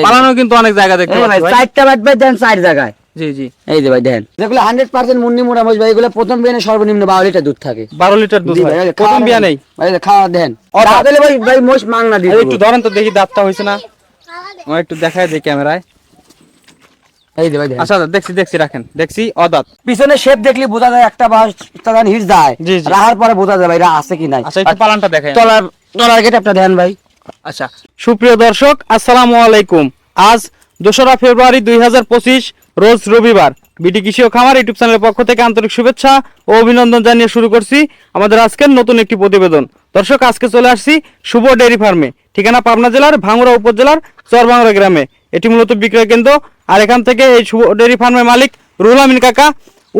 পালানো কিন্তু অনেক জায়গা দেখতে পাচ্ছি ভাই। চারটা বাট ভাই দেন চার জায়গায়। জি জি, এই যে ভাই দেন, যেগুলো 100% মুন্নি মোড়া মহিষ ভাই, এগুলো প্রথম বিয়ানে সর্বনিম্ন 12 লিটার দুধ থাকে। 12 লিটার দুধ হয় প্রথম বিয়া নেই ভাই, খাওয়া দেন তাহলে ভাই ভাই মহিষ মাংনা দিই। একটু ধরেন তো দেখি, দাঁতটা হইছে না, আমি একটু দেখাই দিই ক্যামেরায়। এই যে ভাই দেন, আচ্ছা দেখছি রাখেন, দেখছি অদাঁত। পিছনে শেপ দেখলি বোঝা যায় একটা বা তাদান হিট যায়, জি জি, রাহার পরে বোঝা যায় ভাই এটা আছে কি নাই। আচ্ছা একটু পালানটা দেখাই। তলার গেটআপটা দেন ভাই। আচ্ছা, সুপ্রিয় দর্শক আসসালামু আলাইকুম। আজ 2রা ফেব্রুয়ারি 2025 রোজ রবিবার। বিডি কৃষি ও খামার ইউটিউব চ্যানেলের পক্ষ থেকে আন্তরিক শুভেচ্ছা ও অভিনন্দন জানিয়ে শুরু করছি আমাদের আজকের নতুন একটি প্রতিবেদন। দর্শক, আজকে চলে আসছি শুভ ডেইরি ফার্মে, ঠিকানা পাবনা জেলার ভাঙ্গুড়া উপজেলার চরভাঙ্গুড়া গ্রামে। এটি মূলত বিক্রয় কেন্দ্র, আর এখান থেকে এই শুভ ডেইরি ফার্মের মালিক রুহুল আমিন কাকা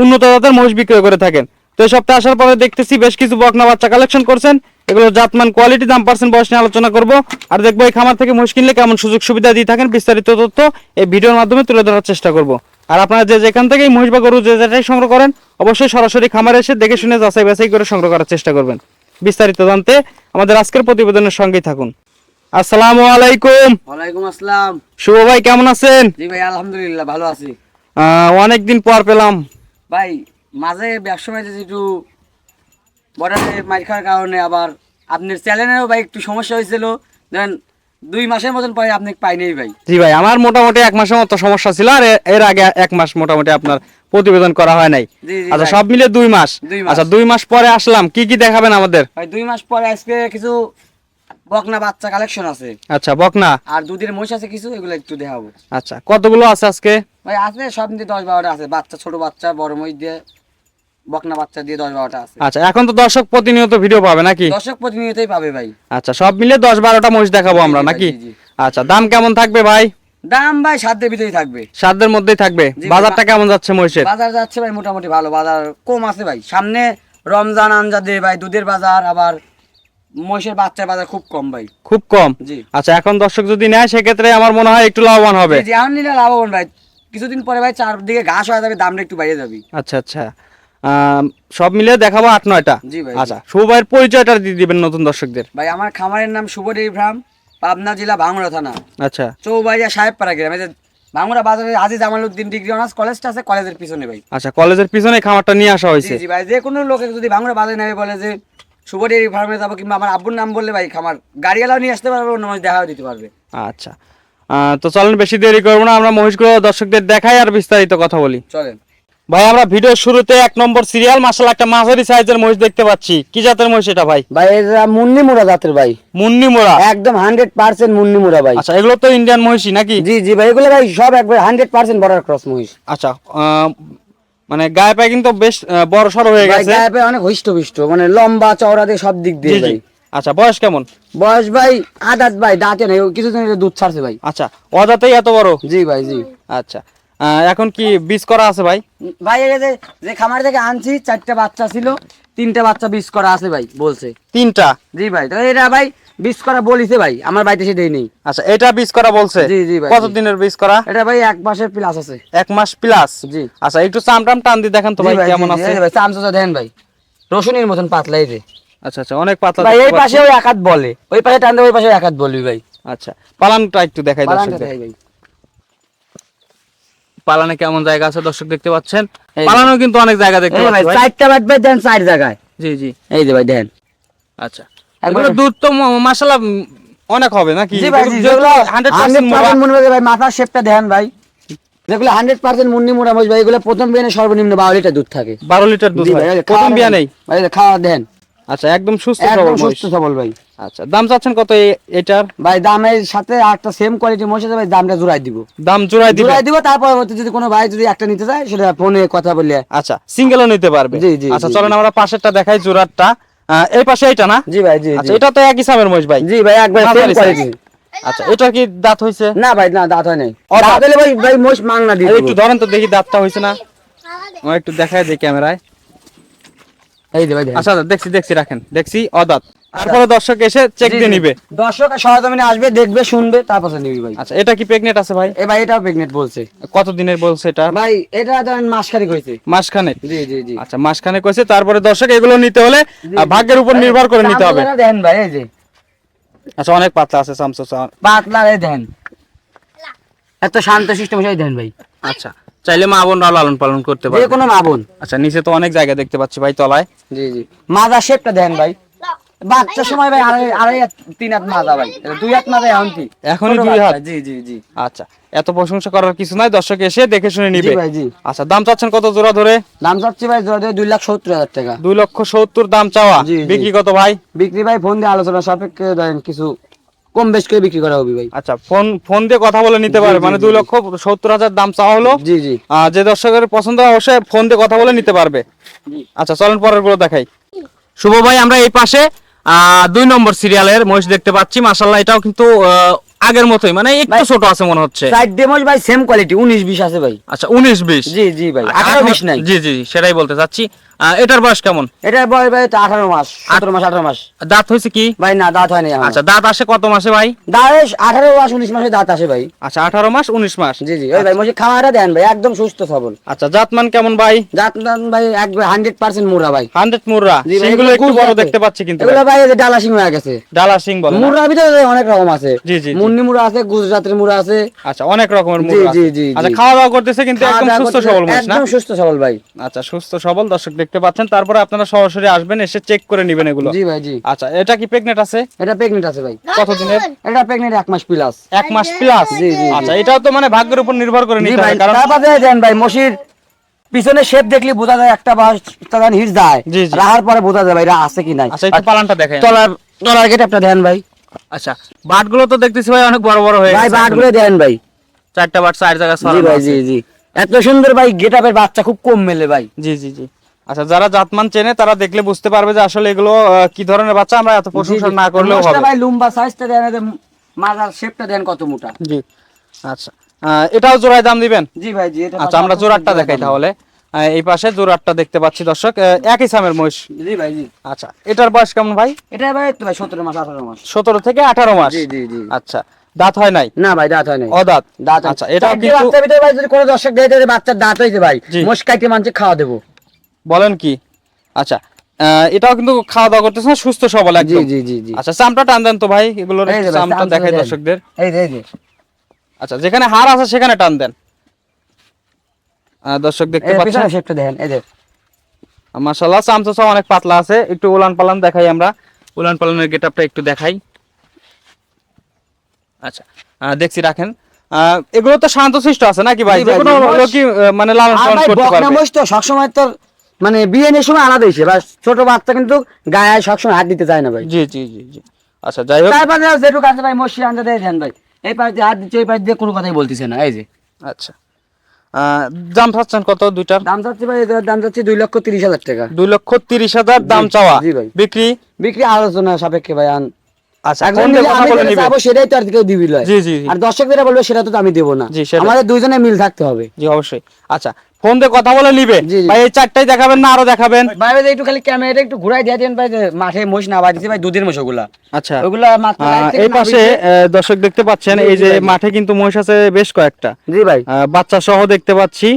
উন্নত জাতের মহিষ বিক্রয় করে থাকেন। তো এই সপ্তাহে আসার পরে দেখতেছি বেশ কিছু বকনা বাচ্চা কালেকশন করছেন। এগুলো জাতমান, কোয়ালিটি, দাম, পার্সেন্ট, বয়স নিয়ে আলোচনা করব, আর দেখবো এই খামার থেকে মহিষ কিনলে কেমন সুযোগ সুবিধা দিয়ে থাকেন। বিস্তারিত তথ্য এই ভিডিওর মাধ্যমে তুলে ধরার চেষ্টা করব। আর আপনারা যেখান থেকে এই মহিষ বা গরু যেটাই সংগ্রহ করেন, অবশ্যই সরাসরি খামারে এসে দেখে শুনে যাচাই বাছাই করে সংগ্রহ করার চেষ্টা করবেন। বিস্তারিত জানতে আমাদের আজকের প্রতিবেদনের সঙ্গেই থাকুন। আসসালামু আলাইকুম। ওয়ালাইকুম আসসালাম। শুভ ভাই, কেমন আছেন? জি ভাই আলহামদুলিল্লাহ ভালো আছি। অনেকদিন পর পেলাম ভাই, মাঝে ব্যবসা মাঝে একটু বর্ডারে মার খাওয়ার কারণে আবার আপনার চ্যানেলেরও ভাই একটু সমস্যা হয়েছিল, ধরেন 2 মাসের মতন পরে আপনাকে পাই নাই ভাই। জি ভাই, আমার মোটামুটি 1 মাসের মতো সমস্যা ছিল, আর এর আগে 1 মাস মোটামুটি আপনার প্রতিবেদন করা হয় নাই। আচ্ছা, সব মিলে 2 মাস। আচ্ছা, 2 মাস পরে আসলাম, কি কি দেখাবেন আমাদের? ভাই 2 মাস পরে আজকে কিছু বকনা বাচ্চা কালেকশন আছে। আচ্ছা, বকনা আর দুধের মহিষ আছে কিছু, এগুলো একটু দেখাবো। আচ্ছা, কতগুলো আছে আজকে? ভাই আছে সব দিয়ে 10-12টা আছে, বাচ্চা, ছোট বাচ্চা, বড় মহিষ দিয়ে, বকনা বাচ্চা দিয়ে 10-12টা আছে। আচ্ছা, এখন তো দর্শক প্রতিনিয়ত ভিডিও পাবে নাকি? দর্শক প্রতিনিয়তই পাবে ভাই। আচ্ছা, সব মিলে 10-12টা মহিষ দেখাবো আমরা জি ভাই, নাকি? জি, জি। আচ্ছা, দাম কেমন থাকবে ভাই? দাম ভাই সাধ্যের ভিতরেই থাকবে। সাধ্যের মধ্যেই থাকবে। জি ভাই, বাজারটা কেমন যাচ্ছে মহিষের? বাজার যাচ্ছে ভাই মোটামুটি ভালো, বাজার কম আছে ভাই। সামনে রমজান আনজাদে ভাই দুধের বাজার, আবার মহিষের বাচ্চার বাজার খুব কম ভাই। খুব কম? জি। আচ্ছা, এখন দর্শক যদি নেয় সেক্ষেত্রে আমার মনে হয় একটু লাভবান হবে। জি, এখন নিলে লাভবান ভাই। কিছুদিন পরে ভাই চারদিকে ঘাস হয়ে যাবে, দামটা একটু বেড়ে যাবে। আচ্ছা আচ্ছা, সব মিলে দেখাবো 8-9টা। জি ভাই। আচ্ছা, শুভ ভাইয়ের পরিচয়টা দিয়ে দিবেন নতুন দর্শকদের। ভাই আমার খামারের নাম শুভ ডেইরি ফার্ম, পাবনা জেলা ভাঙ্গুড়া থানা, আচ্ছা চৌবাড়িয়া সাহেবপাড়া গ্রাম। এই যে ভাঙ্গুড়া বাজারে আজিজ জামালউদ্দিন ডিগ্রি অনার্স কলেজটা আছে, কলেজের পিছনে ভাই। আচ্ছা, কলেজের পিছনে খামারটা নিয়ে আসা জি হয়েছে। জি ভাই, যে কোনো লোকে যদি ভাঙ্গুড়া বাজারে নেবে বলে যে শুভ ডেইরি ফার্মে যাবো, কিংবা আমার আব্বুর নাম বললে ভাই খামার গাড়িওয়ালাও নিয়ে আসতে পারবে, অন্য মানুষ দেখাও দিতে পারবে। আচ্ছা, তো চলেন বেশি দেরি করবো না, আমরা মহিষগুলো দর্শকদের দেখাই আর বিস্তারিত কথা বলি। চলেন ভাই, আমরা ভিডিওর শুরুতে 1 নম্বর সিরিয়াল মাশাআল্লাহ একটা মাঝারি সাইজের মহিষ দেখতে পাচ্ছি। কি জাতের মহিষ এটা ভাই? ভাই এটা মুন্নি মোড়া জাতের ভাই, মুন্নি মোড়া, একদম 100% মুন্নি মোড়া ভাই। আচ্ছা, এগুলো তো ইন্ডিয়ান মহিষই নাকি? জি জি ভাই, এগুলো ভাই সব একবার 100% বর্ডার ক্রস মহিষ। আচ্ছা, মানে গায়ে পায়ে কিন্তু বেশ বড় সড় হয়ে ভাই গেছে। গায়ে পায়ে অনেক হিষ্ট, মানে লম্বা চওড়া দিয়ে সব দিক দিয়ে জি জি। ভাই। আচ্ছা, বয়স কেমন? বয়স ভাই আদাত ভাই, দাঁতে নেই, কিছুদিন আগে দুধ ছাড়ছে ভাই। আচ্ছা, অজাতেই এত বড়? জি ভাই জি। আচ্ছা, এখন কি বীজ করা আছে ভাই? ভাই এই যে খামার থেকে আনছি, 4টা বাচ্চা ছিল, 3টা বাচ্চা বীজ করা আছে ভাই বলছে। 3টা? জি ভাই, তো এটা ভাই বীজ করা বলিছে ভাই, আমার বাড়িতে সে দেই নেই। আচ্ছা, এটা বীজ করা বলছে? জি জি ভাই। কত দিনের বীজ করা? এটা ভাই 1 মাসের প্লাস আছে। 1 মাস প্লাস? জি। আচ্ছা, একটু চামটাম টান দিয়ে দেখেন তো ভাই কেমন আছে। ভাই চামচা দেন ভাই, রসুনের মতন পাতলা এই যে। আচ্ছা আচ্ছা, অনেক পাতলা ভাই দেখতে এই পাশে পাচ্ছি। ওই এক হাত বলে, ওই পাশে টানতে ওই পাশে 1 হাত বলবি ভাই। আচ্ছা, পালানটা একটু দেখাই বালানটা দর্শকদের। দেখাই ভাই। পালানে কেমন জায়গা আছে দর্শক দেখতে পাচ্ছেন। এই পালানো কিন্তু অনেক জায়গা দেখতে এই ভাই পাচ্ছি ভাই। 4টা বাট ভাই দেন 4 জায়গায়। জি জি। এই যে ভাই দেন। আচ্ছা, একবার- এগুলো দুধ তো মাশাআল্লাহ অনেক হবে নাকি? জি ভাই জি, যেগুলো 100% মোড়া। 100% মুন্নি মোড়া ভাই, মাথার শেপটা দেন ভাই। যেগুলো 100% মুন্নি মোড়া মহিষ ভাই, এগুলো প্রথম বিয়ানে সর্বনিম্ন 12 লিটার দুধ থাকে। 12 লিটার দুধ জি হয় ভাই, প্রথম বিয়া নেই? ভাই খাওয়া দেন, আচ্ছা, একদম সুস্থ সবল একদম মহিষ। সুস্থ সবল ভাই। আচ্ছা, দাম চাচ্ছেন কত এটার? ভাই দামের সাথে একটা সেম কোয়ালিটি মহিষ আছে ভাই, দামটা জোড়াই দিব। দাম জোড়াই দিবেন? জোড়াই দিব, তারপর যদি কোনো ভাই যদি একটা নিতে চায় সেটা ফোনে কথা বলে। আচ্ছা, সিঙ্গেলও নিতে পারবে? জি, জি, আচ্ছা, জি, চলেন আমরা পাশেরটা দেখাই, জোড়ারটা। এই পাশে এটা না? জি ভাই জি আচ্ছা, জি। এটা তো একই সামের মহিষ ভাই? জি ভাই একবার সেম মাঝারি কোয়ালিটি। size। আচ্ছা, এটা কি দাঁত হইছে? না ভাই না, দাঁত হয় নাই। ও, দাঁত হলে ভাই ভাই মহিষ মাংনা দিই। একটু ধরেন তো দেখি, দাঁতটা হইছে না, আমি একটু দেখাই দিই ক্যামেরায়। এই যে ভাই দেন। আচ্ছা, দেখছি রাখেন, দেখছি অদাঁত। তারপরে দর্শক এসে চেক জি, দিয়ে জি। নিবে। দর্শক সহজমিনে আসবে, দেখবে, শুনবে, তারপরে নিবি ভাই। আচ্ছা, এটা কি প্রেগনেন্ট আছে ভাই? এ ভাই এটাও প্রেগনেন্ট বলছে কত দিনের বলছে এটা? ভাই, এটা ধরেন মাসখানেক হয়েছে। মাসখানেক? জি জি জি। আচ্ছা, মাসখানেক হয়েছে। তারপরে দর্শক এগুলো নিতে হলে ভাগ্যের উপর নির্ভর করে নিতে হবে। দেন ভাই এই যে আচ্ছা, অনেক পাতলা আছে সামসু। পাতলা রে দেন। এত শান্ত সিস্টেম হিসেবে দেন ভাই। আচ্ছা, চাইলে মা বোনরা লালন পালন করতে যে পারবে। কোনো মা বোন। আচ্ছা, নিচে তো অনেক জায়গা দেখতে পাচ্ছি ভাই তলায়। জি জি, মাজা শেপটা দেন ভাই, বাচ্চার সময় ভাই আড়াই হাত 3 হাত মাজা ভাই, 2 হাত মাজা এখনই এখনই 2 হাত? জি জি জি। আচ্ছা, এত প্রশংসা করার কিছু নাই, দর্শক এসে দেখে শুনে জি নিবে। ভাই জি। আচ্ছা, দাম চাচ্ছেন কত জোড়া ধরে? দাম চাচ্ছি ভাই জোড়া দিয়ে 2,70,000 টাকা। 2,70,000 দাম চাওয়া, জি, জি। বিক্রি কত ভাই? বিক্রি ভাই ফোন দিয়ে আলোচনা সাপেক্ষে দেন, কিছু কম বেশ করে বিক্রি করা হবে ভাই। আচ্ছা, ফোন দিয়ে কথা বলে নিতে জি, পারে, জি, মানে জি, 2,70,000 দাম চাওয়া হলো। জি জি যে দর্শকের পছন্দ হয় অবশ্যই ফোন দিয়ে কথা বলে নিতে পারবে। জি। আচ্ছা, চলেন পরের গুলো দেখাই। শুভ ভাই, আমরা এই পাশে 2 নম্বর সিরিয়ালের মহিষ দেখতে পাচ্ছি। মাশাআল্লাহ, এটাও কিন্তু আগের মতোই, মানে একটু ভাই, ছোট আছে মনে হচ্ছে। সাইড ডেমোজ ভাই সেম কোয়ালিটি, 19-20 আছে ভাই। আচ্ছা, 19-20। জি জি ভাই, আচ্ছা, 18-20 নাই। জি জি, সেটাই বলতে চাচ্ছি। এটার বয়স কেমন? এটার বয়স ভাই তো 18 মাস, 17 মাস, 18 মাস। দাঁত হয়েছে কি? ভাই না, দাঁত হয়নি এখনো। আচ্ছা, দাঁত আসে কত মাসে ভাই? দাঁত 18 মাস 19 মাসে দাঁত আসে ভাই। আচ্ছা, 18 মাস 19 মাস। জি জি, ওই ভাই মশি খাওয়াটা দেন ভাই, একদম সুস্থ সবল। আচ্ছা, জাতমান কেমন ভাই? জাত মান ভাই একবার 100% মুরা ভাই। 100 মুররা। জি ভাই, সিংগুলো একটু এগুলো বড় গুড় দেখতে পাচ্ছি কিন্তু এগুলো ভাই। ভাই এই যে ডালা সিং হয়ে গেছে। ডালা সিং বলে না? মুরার ভিতরে অনেক রকম আছে। জি, জি, জি। মুন্নি মুরা আছে, গুজরাটের মুরা আছে। আচ্ছা, অনেক রকমের জি, মুররা জি, আছে। জি, আচ্ছা, জি। খাওয়া দাওয়া করতেছে কিন্তু একদম খাওয়া দাওয়া সুস্থ করতে সবল মহিষ না? একদম সুস্থ সবল ভাই। আচ্ছা, সুস্থ সবল দর্শক দেখতে পাচ্ছেন। তারপরে আপনারা সরাসরি আসবেন, এসে চেক করে নেবেন এগুলো। জি ভাই জি। আচ্ছা, এটা কি প্রেগনেন্ট আছে? এটা প্রেগনেন্ট আছে ভাই। কত দিনের? এটা প্রেগনেন্ট 1 মাস প্লাস। 1 মাস প্লাস? জি, জি, জি। আচ্ছা, এটাও তো মানে ভাগ্যের উপর নির্ভর করে জি নিতে ভাই, হবে, কারণ তারপরে দেন ভাই মশির পিছনে শেপ দেখলে বোঝা যায়, একটা বাস তাদান হিট যায়, জি, জি। রাহার পরে বোঝা যায় ভাই এটা আছে কি নাই। আচ্ছা, একটু পালানটা দেখাই। তলার গেটআপটা দেন ভাই। আচ্ছা, বাটগুলো তো দেখতেছি ভাই অনেক বড় বড় হয়ে ভাই গেছে। বাটগুলো দেন ভাই। 4টা বাট 4 জায়গায় জি ছড়ানো ভাই আছে। জি জি, এত সুন্দর ভাই গেটআপের বাচ্চা খুব কম মেলে ভাই। জি জি জি। আচ্ছা, যারা জাতমান চেনে তারা দেখলে বুঝতে পারবে যে আসলে এগুলো কি ধরনের বাচ্চা। আমরা এত প্রশংসা না করলেও মোষটা হবে। ভাই লম্বা সাইজটা দেন, এদের মাথার শেপটা দেন কত মোটা। জি। আচ্ছা, এটাও জোড়ায় দাম দিবেন? জি ভাই জি, এটা আচ্ছা, আমরা জোড়াটা দেখাই তাহলে। এই পাশে জোড়াটা দেখতে পাচ্ছি দর্শক, একই সামের মহিষ। জি ভাই জি। আচ্ছা, এটার বয়স কেমন ভাই? এটা ভাই তো ভাই 17 মাস 18 মাস। 17 থেকে 18 মাস? জি জি জি। আচ্ছা, দাঁত হয় নাই? না ভাই দাঁত হয় নাই। অদাঁত? দাঁত আচ্ছা, এটাও কিন্তু বাচ্চার ভিতরে ভাই যদি কোনো দর্শক দেখে যে বাচ্চার দাঁত হইছে ভাই, জি। মোষ কাইটে মানছে খাওয়া দেবো। বলেন কি? আচ্ছা, এটাও কিন্তু খাওয়া দাওয়া করতেছে না, সুস্থ সবল জি একদম? জি জি জি। আচ্ছা, চামটা টান দেন তো ভাই, এগুলোর এই যে ভাই, চামটা চামচা দেখাই দেন। দর্শকদের। এই যে এই যে। আচ্ছা, যেখানে হাড় আছে সেখানে টান দেন। দর্শক দেখতে এই পাচ্ছেন পিছনে শেপটা দেন, এই যে। মাশাআল্লাহ, চামচা অনেক পাতলা আছে। একটু উলান পালান দেখাই আমরা, উলান পালানের গেটআপটা একটু দেখাই। আচ্ছা, দেখছি রাখেন। এগুলো তো শান্তশিষ্ট আছে নাকি ভাই? জি ভাই, যেকোনো জি, মোষ- লোকই মানে লালন আর পালন ভাই করতে বকনা পারবে? মোষ তো সবসময় তো মানে বিয়ের সময় আলাদা হয়েছে ভাই, ছোট বাচ্চা কিন্তু গায়ে সবসময় হাত দিতে চায় না ভাই। জি জি জি জি। আচ্ছা, যাই হোক। তারপরে যেটুকু আছে ভাই মশি আনতে দেন ভাই, এই পাশ দিয়ে হাত দিচ্ছে, এই পাশ দিয়ে কোনো কথাই বলতেছে না। এই যে আচ্ছা, দাম চাচ্ছেন কত দুইটার? দাম চাচ্ছি ভাই, এটার দাম চাচ্ছি 2,30,000 টাকা। 2,30,000 দাম জি, চাওয়া। জি ভাই। বিক্রি? বিক্রি আলোচনা সাপেক্ষে ভাই। আচ্ছা, একজন ফোন দিয়ে মিলে কথা আমি বলে যেটা নিবে। চাবো সেটাই তো আর কেউ দিবি লয়। জি, জি, জি। আর দর্শক যেটা বলবে সেটা তো আমি দেবো না। জি, সেটাই। আমাদের দুইজনে মিল থাকতে হবে। জি, অবশ্যই। আচ্ছা, ফোন দিয়ে কথা বলে নিবে জি, জি। ভাই। এই 4টাই দেখাবেন না আরো দেখাবেন? ভাই ভাই একটু খালি ক্যামেরাটা একটু ঘুরাই দিয়ে দেন ভাই, যে মাঠে মোষ না বাঁধিছে ভাই, দুধের মোষ ওগুলা। আচ্ছা, ওগুলা মাত্র রাত থেকে এই পাশে নামিয়েছে। দর্শক দেখতে পাচ্ছেন, জি, এই জি যে ভাই। মাঠে কিন্তু মহিষ আছে বেশ কয়েকটা। জি ভাই। বাচ্চা সহ দেখতে পাচ্ছি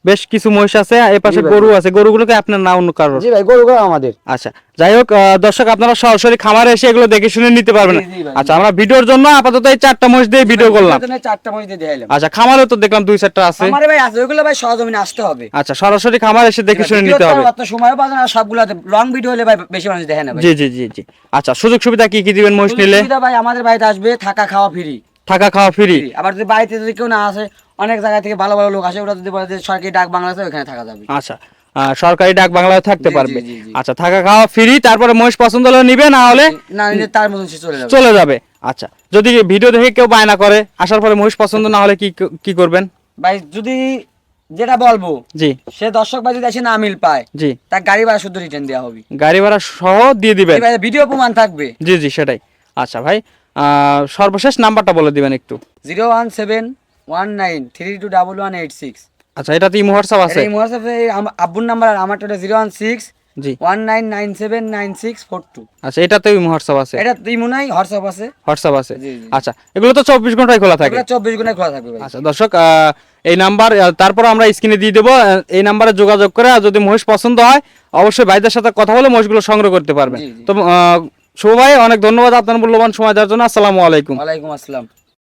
বেশ কিছু মহিষ আছে। এই পাশে জি ভাই। গরু আছে। গরুগুলোকে আপনার না অন্য কারোর? জি ভাই, গরুগুলো আমাদের। আচ্ছা, যাই হোক, দর্শক আপনারা সরাসরি খামারে এসে এগুলো দেখে শুনে নিতে পারবেন। জি, জি ভাই। আচ্ছা, আমরা ভিডিওর জন্য আপাতত এই 4টা মহিষ দিয়ে ভিডিও করলাম। চারটা মোষ দিয়ে দেখাইলাম। আচ্ছা, খামারে তো দেখলাম 2-4টা আছে। আমারে ভাই আছে, ওইগুলো ভাই সহজমিনে আসতে হবে। আচ্ছা, সরাসরি খামার এসে দেখে শুনে ভিডিও নিতে তো হবে। অত সময় পাবে না, সবগুলাতে লং ভিডিও হলে ভাই বেশি মানুষ দেখে না ভাই। জি জি জি জি। আচ্ছা, সুযোগ সুবিধা কি কি দিবেন মহিষ নিলে? সুবিধা ভাই আমাদের বাড়িতে আসবে, থাকা খাওয়া ফ্রি। থাকা খাওয়া ফ্রি? আবার যদি বাড়িতে যদি কেউ না আসে, অনেক জায়গা থেকে ভালো ভালো লোক আসে, ওরা যদি বলে যে সরকারি ডাক বাংলা আছে ওখানে থাকা যাবে। আচ্ছা, সরকারি ডাক বাংলায় থাকতে জি, পারবে। জি, জি, জি। আচ্ছা, থাকা খাওয়া ফ্রি। তারপরে মহিষ পছন্দ হলে নিবে, না হলে না নিলে তার মতন সে চলে যাবে। চলে যাবে। আচ্ছা, যদি ভিডিও দেখে কেউ বায়না করে, আসার পরে মহিষ পছন্দ না হলে কি কি করবেন? ভাই যদি যেটা বলবো জি সে দর্শক ভাই যদি এসে না মিল পায়, জি। তার গাড়ি ভাড়া শুধু রিটার্ন দেওয়া হবে। গাড়ি ভাড়া সহ দিয়ে দিবেন? এই ভাই ভিডিও প্রমাণ থাকবে। জি জি, সেটাই। আচ্ছা ভাই, সর্বশেষ নাম্বারটা বলে দিবেন একটু। 01719321186। আচ্ছা, এটা তো ইমো হোয়াটসঅ্যাপ আছে? এই হোয়াটসঅ্যাপে আব্বুর নাম্বার, আর আমারটা 016 জি। 19979642। আচ্ছা, এটাতেও ইমো হোয়াটসঅ্যাপ আছে? এটা তুই মনে হয় হোয়াটসঅ্যাপ আছে। হোয়াটসঅ্যাপ আছে? জি, জি। আচ্ছা, এগুলো তো 24 ঘন্টায় খোলা থাকে? এগুলো 24 ঘন্টা খোলা থাকবে ভাই। আচ্ছা দর্শক, এই নাম্বার তারপর আমরা স্ক্রিনে দিয়ে দেবো। এই নাম্বারে যোগাযোগ করে, আর যদি মহিষ পছন্দ হয় অবশ্যই ভাইদের সাথে কথা বলে মহিষগুলো সংগ্রহ করতে পারবেন। জি, জি। তো শুভ ভাই, অনেক ধন্যবাদ আপনার মূল্যবান সময় দেওয়ার জন্য। আসসালামু আলাইকুম। ওয়ালাইকুম আসসালাম।